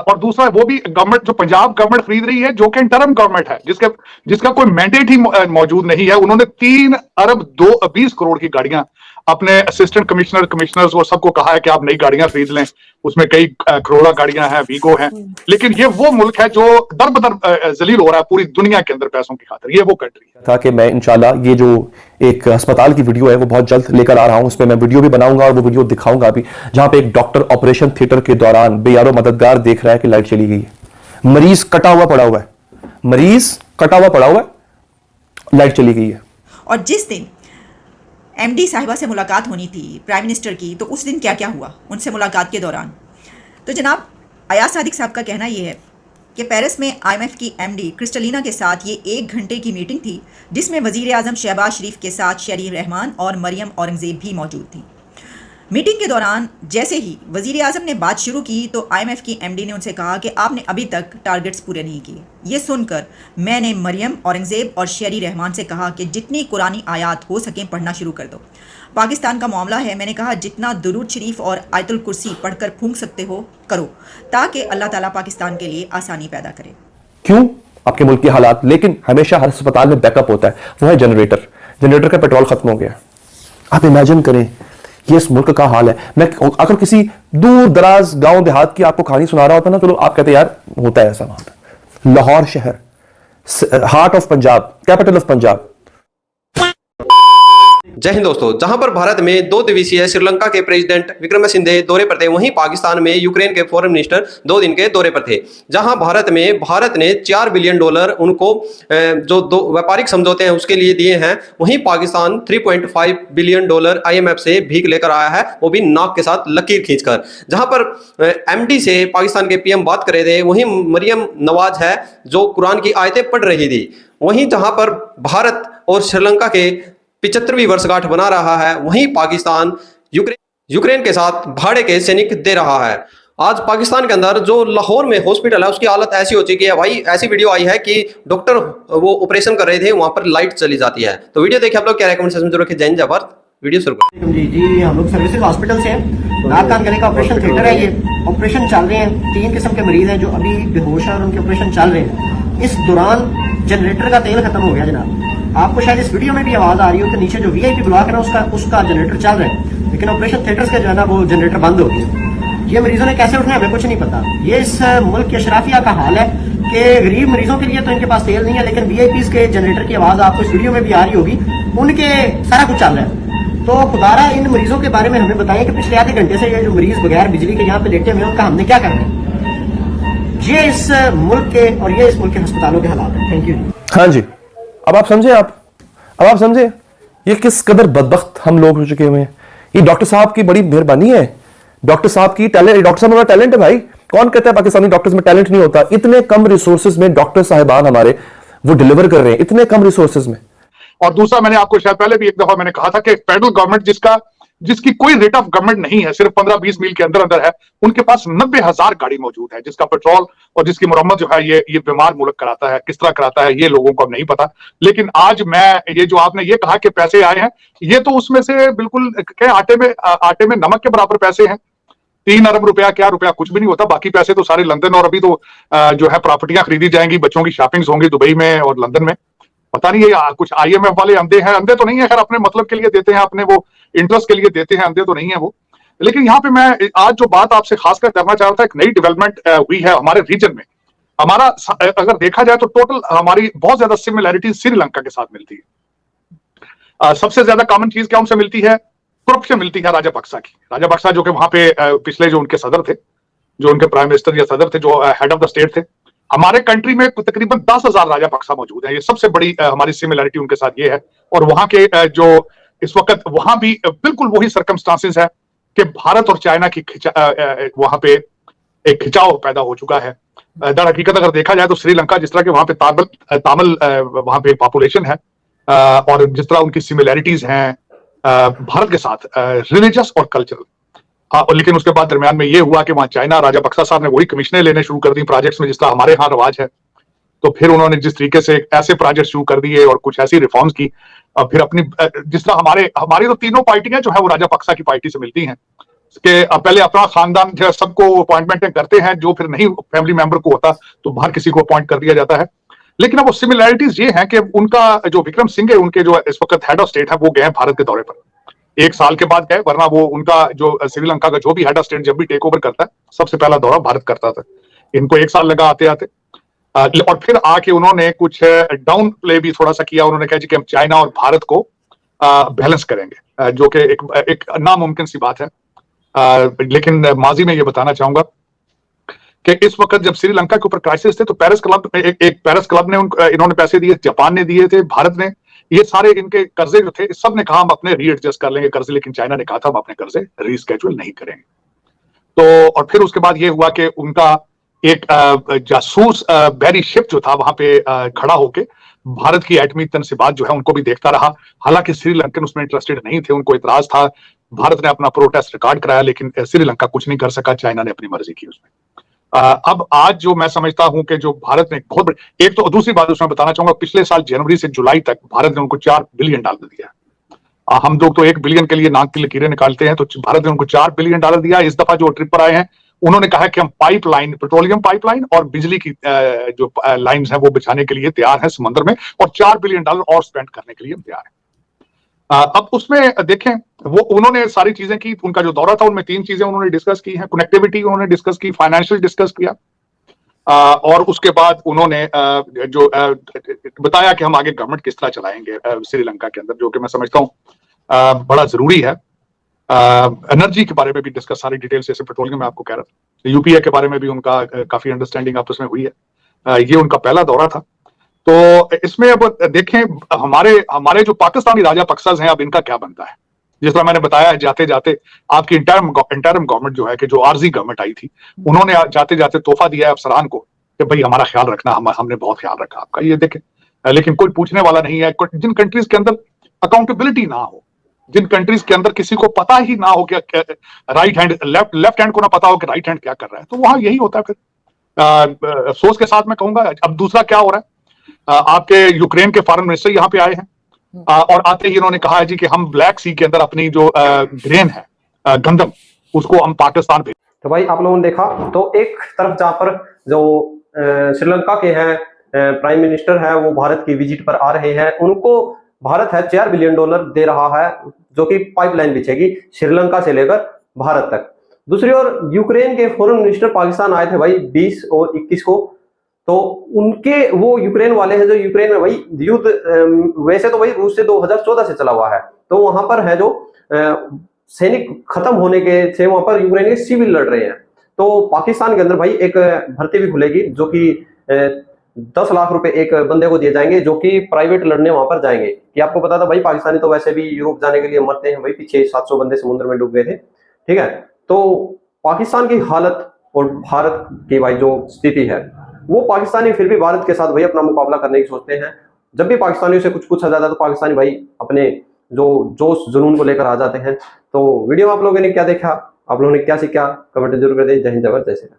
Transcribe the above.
और दूसरा वो भी गवर्नमेंट, जो पंजाब गवर्नमेंट खरीद रही है, जो कि इंटरम गवर्नमेंट है, जिसका कोई मैंडेट ही मौजूद नहीं है। उन्होंने 3 अरब 20 करोड़ की गाड़ियां अपने असिस्टेंट कमिश्नर्स और सबको कहा है कि आप नई गाड़ियां खरीद लें। उसमें कई करोड़ा गाड़ियां हैं, वीगो हैं। लेकिन ये वो मुल्क है जो दर बदर जलील हो रहा है पूरी दुनिया के अंदर पैसों की खातिर। ये वो कंट्री है। था कि मैं इंशाल्लाह ये जो एक अस्पताल की वीडियो है वो बहुत जल्द लेकर आ रहा हूं। उसमें मैं वीडियो भी बनाऊंगा और वो वीडियो दिखाऊंगा भी, जहां पे एक डॉक्टर ऑपरेशन थिएटर के दौरान बेयारो मददगार देख रहा है कि लाइट चली गई है, मरीज कटा हुआ पड़ा हुआ है, लाइट चली गई है। और जिस दिन एमडी साहिबा से मुलाकात होनी थी प्राइम मिनिस्टर की, तो उस दिन क्या क्या हुआ उनसे मुलाकात के दौरान। तो जनाब अयाज सादिक साहब का कहना ये है कि पेरिस में आईएमएफ की एमडी क्रिस्टलिना के साथ ये 1 घंटे की मीटिंग थी, जिसमें वजीर आजम शहबाज शरीफ के साथ शेरी रहमान और मरियम औरंगजेब भी मौजूद थी। मीटिंग के दौरान जैसे ही वजीर आजम ने बात शुरू की तो आईएमएफ की एमडी ने उनसे कहा कि आपने अभी तक टारगेट्स पूरे नहीं किए। ये सुनकर मैंने मरियम औरंगजेब और शेरी रहमान से कहा कि जितनी कुरानी आयात हो सकें पढ़ना शुरू कर दो। पाकिस्तान का मामला है, मैंने कहा जितना दुरूद शरीफ और आयतुल कुर्सी पढ़कर फूंक सकते हो करो, ताकि अल्लाह ताला पाकिस्तान के लिए आसानी पैदा करे। क्यों? आपके मुल्क के हालात। लेकिन हमेशा हर अस्पताल में बैकअप होता है, वो है जनरेटर का पेट्रोल खत्म हो गया। आप इमेजिन करें ये इस मुल्क का हाल है। मैं अगर किसी दूर दराज गांव देहात की आपको कहानी सुना रहा होता ना, चलो आप कहते यार होता है ऐसा वहां पर। लाहौर शहर, heart of Punjab, capital of Punjab. जय हिंद दोस्तों, जहां पर भारत में 2 दिवसीय श्रीलंका के प्रेसिडेंट विक्रमसिंघे दौरे पर थे, वहीं पाकिस्तान में यूक्रेन के फॉरेन मिनिस्टर 2 दिन के दौरे पर थे। जहां भारत ने $4 बिलियन उनको जो 2 व्यापारिक समझौते हैं उसके लिए दिए हैं, वहीं पाकिस्तान $3.5 बिलियन आईएमएफ से भीख लेकर आया है, वो भी नाक के साथ लकीर खींचकर। जहां पर एमडी से पाकिस्तान के पीएम बात कर रहे थे, वहीं मरियम नवाज है जो कुरान की आयतें पढ़ रही थी। वहीं जहां पर भारत और श्रीलंका के 75वीं वर्षगांठ बना रहा है, वहीं पाकिस्तान यूक्रेन के साथ भाड़े के सैनिक दे रहा है। आज पाकिस्तान के अंदर जो लाहौर में हॉस्पिटल है उसकी हालत ऐसी हो चुकी है भाई, ऐसी वीडियो आई है कि डॉक्टर वो ऑपरेशन कर रहे थे, वहां पर लाइट चली जाती है। तो वीडियो देखिए आप लोग, क्या कमेंट सेक्शन में जरूर रखिए। जय जबर वीडियो शुरू करें। जी हम लोग सर्विसेज हॉस्पिटल से हैं, नाक कान गले का ऑपरेशन थिएटर है। ये ऑपरेशन चल रहे हैं, 3 किस्म के मरीज हैं जो अभी बेहोश हैं और उनके ऑपरेशन चल रहे हैं। इस दौरान जनरेटर का तेल खत्म हो गया जनाब। आपको शायद इस वीडियो में भी आवाज आ रही हो कि नीचे जो वीआईपी ब्लॉक है ना उसका जनरेटर चल रहा है, लेकिन ऑपरेशन थिएटर्स के जो है ना वो जनरेटर बंद हो गया। ये मरीजों ने कैसे उठना है हमें कुछ नहीं पता। ये इस मुल्क के अशराफिया का हाल है कि गरीब मरीजों के लिए तो इनके पास तेल नहीं है, लेकिन वीआईपीज के जनरेटर की आवाज आपको इस वीडियो में भी आ रही होगी, उनके सारा कुछ चल रहा है। तो खुदारा इन मरीजों के बारे में हमें बताइए कि पिछले आधे घंटे से ये जो मरीज बगैर बिजली के यहाँ पे लेटे हुए हैं उनका हमने क्या करना है। ये इस मुल्क के और ये इस मुल्क के अस्पतालों के हालात है। Thank you. हाँ जी, अब आप समझे ये किस कदर बदबख्त हम लोग हो चुके हुए हैं। ये डॉक्टर साहब की बड़ी मेहरबानी है, डॉक्टर साहब में टैलेंट है भाई। कौन कहता है पाकिस्तानी डॉक्टर्स में टैलेंट नहीं होता? इतने कम रिसोर्सेज में डॉक्टर साहिबान हमारे वो डिलीवर कर रहे हैं, इतने कम रिसोर्सेज में। और दूसरा, मैंने आपको शायद पहले भी एक दफा मैंने कहा था कि फेडरल गवर्नमेंट जिसकी कोई रेट ऑफ गवर्नमेंट नहीं है, सिर्फ 15-20 मील के अंदर है, उनके पास 90,000 गाड़ी मौजूद है, जिसका पेट्रोल और जिसकी मुरम्मत जो है ये बीमार मुल्क कराता है। किस तरह कराता है ये लोगों को अब नहीं पता। लेकिन आज मैं ये जो आपने ये कहा कि पैसे आए हैं, ये तो उसमें से बिल्कुल आटे में नमक के बराबर पैसे हैं। 3 अरब रुपया क्या रुपया कुछ भी नहीं होता। बाकी पैसे तो सारे लंदन, और अभी तो जो है प्रॉपर्टियां खरीदी जाएंगी, बच्चों की शॉपिंग्स होंगी दुबई में और लंदन में। पता नहीं ये कुछ आईएमएफ वाले अंधे हैं, अंधे तो नहीं है खैर, अपने मतलब के लिए देते हैं, अपने वो इंटरेस्ट के लिए देते हैं, अंधे तो नहीं है वो। लेकिन यहाँ पे मैं आज जो बात आपसे खासकर करना चाह रहा था, एक नई डेवलपमेंट हुई है हमारे रीजन में। हमारा अगर देखा जाए तो टोटल हमारी बहुत ज्यादा सिमिलैरिटी श्रीलंका के साथ मिलती है। सबसे ज्यादा कॉमन चीज क्या उनसे मिलती है? करप्शन मिलती है राजापक्सा की। राजापक्सा जो कि वहां पे पिछले जो उनके सदर थे, जो उनके प्राइम मिनिस्टर या सदर थे, जो हेड ऑफ द स्टेट थे। हमारे कंट्री में तकरीबन 10,000 राजापक्सा मौजूद है। ये सबसे बड़ी हमारी सिमिलैरिटी उनके साथ ये है। और वहां के जो इस वक्त वहां भी बिल्कुल वही सर्कमस्टांसेस है कि भारत और चाइना की वहां पे एक खिंचाव पैदा हो चुका है। दर हकीकत अगर देखा जाए तो श्रीलंका, जिस तरह के वहां पे तामिल वहां पे पॉपुलेशन है, और जिस तरह उनकी सिमिलैरिटीज हैं भारत के साथ रिलीजियस और कल्चरल, लेकिन उसके बाद दरमियान में ये हुआ कि वहां चाइना, राजापक्सा साहब ने वही कमीशनें लेने शुरू कर दी प्रोजेक्ट्स में, जिस तरह हमारे यहाँ रवाज है। तो फिर उन्होंने जिस तरीके से ऐसे प्रोजेक्ट शुरू कर दिए और कुछ ऐसी रिफॉर्म्स की, फिर अपनी जिस तरह हमारी तो तीनों पार्टियां जो है वो राजापक्सा की पार्टी से मिलती हैं। कि पहले अपना खानदान जो है सबको अपॉइंटमेंट करते हैं, जो फिर नहीं फैमिली मेंबर को होता तो बाहर किसी को अपॉइंट कर दिया जाता है। लेकिन अब वो सिमिलैरिटीज ये हैं कि उनका जो विक्रम सिंह है, उनके जो इस वक्त हेड ऑफ स्टेट है, वो गए हैं भारत के दौरे पर 1 साल के बाद गए, वरना वो उनका जो श्रीलंका का जो भी हेड ऑफ स्टेट जब भी टेक ओवर करता है सबसे पहला दौरा भारत करता था। इनको 1 साल लगा आते आते, और फिर आके उन्होंने कुछ डाउन प्ले भी थोड़ा सा किया। उन्होंने कहा कि हम चाइना और भारत को बैलेंस करेंगे, जो कि एक नामुमकिन सी बात है। लेकिन माजी में ये बताना चाहूंगा कि इस वक्त जब श्रीलंका के ऊपर क्राइसिस थे तो पेरिस क्लब, एक पेरिस क्लब ने इन्होंने पैसे दिए, जापान ने दिए थे, भारत ने, ये सारे इनके कर्जे जो थे सब ने कहा हम अपने रीएडजस्ट कर लेंगे कर्जे, लेकिन चाइना ने कहा था हम अपने कर्जे रीस्केड्यूल नहीं करेंगे। तो और फिर उसके बाद ये हुआ कि उनका एक जासूस बैरी शिप जो था वहां पे खड़ा होके भारत की एटमी तनसीबात जो है उनको भी देखता रहा। हालांकि श्रीलंकन उसमें इंटरेस्टेड नहीं थे, उनको इतराज था। भारत ने अपना प्रोटेस्ट रिकॉर्ड कराया, लेकिन श्रीलंका कुछ नहीं कर सका, चाइना ने अपनी मर्जी की उसमें। अब आज जो मैं समझता हूं कि जो भारत ने बहुत बड़ी, एक तो दूसरी बात उसमें बताना चाहूंगा, पिछले साल जनवरी से जुलाई तक भारत ने उनको $4 बिलियन दिया। हम लोग तो $1 बिलियन के लिए नाक की लकीरें निकालते हैं, तो भारत ने उनको $4 बिलियन दिया। इस दफा जो ट्रिप पर आए हैं उन्होंने कहा कि हम पाइपलाइन, पेट्रोलियम पाइपलाइन और बिजली की जो लाइंस हैं वो बिछाने के लिए तैयार हैं समंदर में, और $4 बिलियन और स्पेंड करने के लिए हम तैयार हैं। अब उसमें देखें, वो उन्होंने सारी चीजें की। उनका जो दौरा था उनमें 3 चीजें उन्होंने डिस्कस की हैं। कनेक्टिविटी उन्होंने डिस्कस की, फाइनेंशियल डिस्कस किया, और उसके बाद उन्होंने जो बताया कि हम आगे गवर्नमेंट किस तरह चलाएंगे श्रीलंका के अंदर, जो कि मैं समझता हूँ बड़ा जरूरी है। एनर्जी के बारे में भी डिस्कस सारी डिटेल से, पेट्रोलियम में आपको कह रहा था, यूपीए के बारे में भी उनका काफी अंडरस्टैंडिंग आपस में हुई है। ये उनका पहला दौरा था। तो इसमें अब देखें हमारे जो पाकिस्तानी राजा पक्सस हैं, अब इनका क्या बनता है। जिस तरह मैंने बताया है, जाते जाते आपकी इंटरम गवर्नमेंट जो है कि जो आरजी गवर्नमेंट आई थी, उन्होंने जाते जाते तोहफा दिया है अफसरान को कि भाई हमारा ख्याल रखना, हमने बहुत ख्याल रखा आपका, ये देखें। लेकिन कोई पूछने वाला नहीं है। जिन कंट्रीज के अंदर अकाउंटेबिलिटी ना हो, जिन कंट्रीज के अंदर किसी को पता ही ना हो कि राइट हैंड लेफ्ट हैंड को ना पता हो कि राइट हैंड क्या कर रहा है, तो वहां यही होता है। फिर अफसोस के साथ मैं कहूंगा, अब दूसरा क्या हो रहा है, आपके यूक्रेन के फॉरेन मिनिस्टर यहाँ पे आए हैं, और आते ही इन्होंने कहा है जी कि हम ब्लैक सी के अंदर अपनी जो ग्रेन है, गंदम, उसको हम पाकिस्तान भेज। तो भाई आप लोगों ने देखा, तो एक तरफ जहां पर जो श्रीलंका के हैं प्राइम मिनिस्टर है वो भारत की विजिट पर आ रहे हैं, उनको भारत है $4 बिलियन दे रहा है, जो कि पाइपलाइन बिछेगी श्रीलंका से लेकर भारत तक। दूसरी ओर यूक्रेन के फॉरेन मिनिस्टर पाकिस्तान आए थे भाई 20 और 21 को, तो उनके वो यूक्रेन वाले हैं जो यूक्रेन में भाई युद्ध वैसे तो भाई रूस से 2014 से चला हुआ है, तो वहां पर है जो सैनिक खत्म होने के थे, वहां पर यूक्रेन के सिविल लड़ रहे हैं। तो पाकिस्तान के अंदर भाई एक भर्ती भी खुलेगी, जो कि 10 लाख रुपए एक बंदे को दिए जाएंगे, जो कि प्राइवेट लड़ने वहां पर जाएंगे। कि आपको पता था भाई पाकिस्तानी तो वैसे भी यूरोप जाने के लिए मरते हैं भाई, पीछे 700 बंदे समुद्र में डूब गए थे, ठीक है। तो पाकिस्तान की हालत और भारत की भाई जो स्थिति है, वो पाकिस्तानी फिर भी भारत के साथ भाई अपना मुकाबला करने की सोचते हैं। जब भी पाकिस्तानियों से कुछ पूछा जाता है तो पाकिस्तानी भाई अपने जो जोश जुनून को लेकर आ जाते हैं। तो वीडियो में आप लोगों ने क्या देखा, आप लोगों ने क्या सीखा, कमेंट जरूर कर दे। जय हिंद, जय भारत, जय श्री राम।